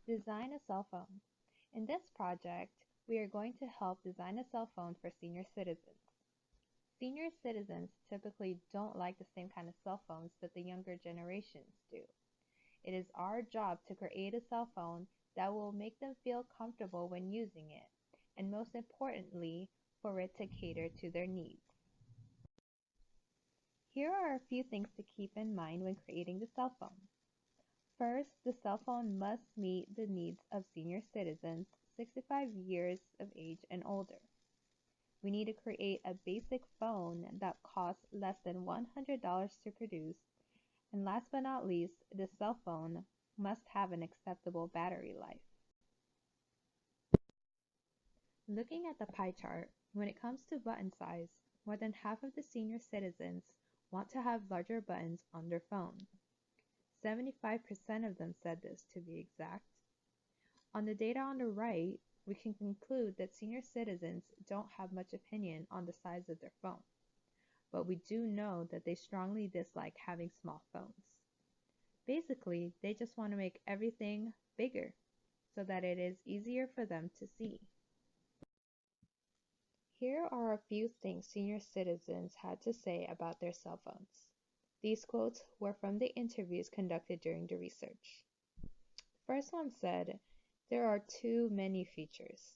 Design a cell phone. In this project, we are going to help design a cell phone for senior citizens. Senior citizens typically don't like the same kind of cell phones that the younger generations do. It is our job to create a cell phone that will make them feel comfortable when using it, and most importantly, for it to cater to their needs. Here are a few things to keep in mind when creating the cell phone. First, the cell phone must meet the needs of senior citizens 65 years of age and older. We need to create a basic phone that costs less than $100 to produce, and last but not least, the cell phone must have an acceptable battery life. Looking at the pie chart, when it comes to button size, more than half of the senior citizens want to have larger buttons on their phone. 75% of them said this, to be exact. On the data on the right, we can conclude that senior citizens don't have much opinion on the size of their phone, but we do know that they strongly dislike having small phones. Basically, they just want to make everything bigger so that it is easier for them to see. Here are a few things senior citizens had to say about their cell phones. These quotes were from the interviews conducted during the research. First one said, "There are too many features."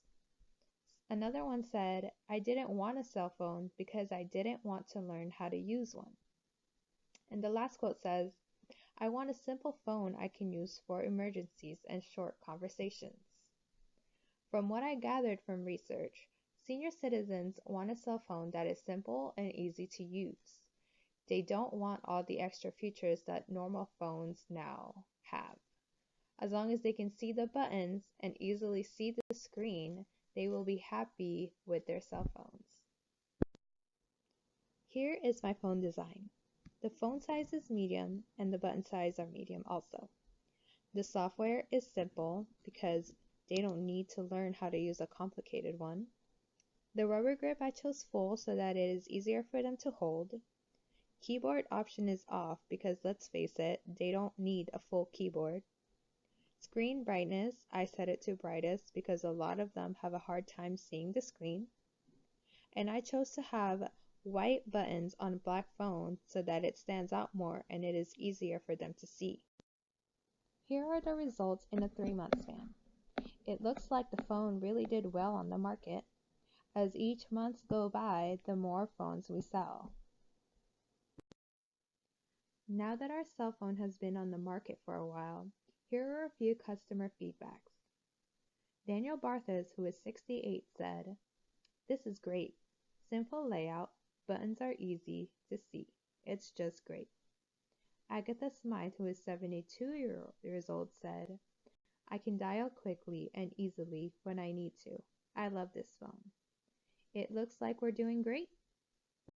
Another one said, "I didn't want a cell phone because I didn't want to learn how to use one." And the last quote says, "I want a simple phone I can use for emergencies and short conversations." From what I gathered from research, senior citizens want a cell phone that is simple and easy to use. They don't want all the extra features that normal phones now have. As long as they can see the buttons and easily see the screen, they will be happy with their cell phones. Here is my phone design. The phone size is medium and the button size are medium also. The software is simple because they don't need to learn how to use a complicated one. The rubber grip I chose full so that it is easier for them to hold. Keyboard option is off because let's face it, they don't need a full keyboard. Screen brightness, I set it to brightest because a lot of them have a hard time seeing the screen. And I chose to have white buttons on a black phone so that it stands out more and it is easier for them to see. Here are the results in a 3-month span. It looks like the phone really did well on the market. As each month go by, the more phones we sell. Now that our cell phone has been on the market for a while, here are a few customer feedbacks. Daniel Barthes, who is 68, said, "This is great. Simple layout, buttons are easy to see. It's just great." Agatha Smythe, who is 72 years old, said, "I can dial quickly and easily when I need to. I love this phone. It looks like we're doing great.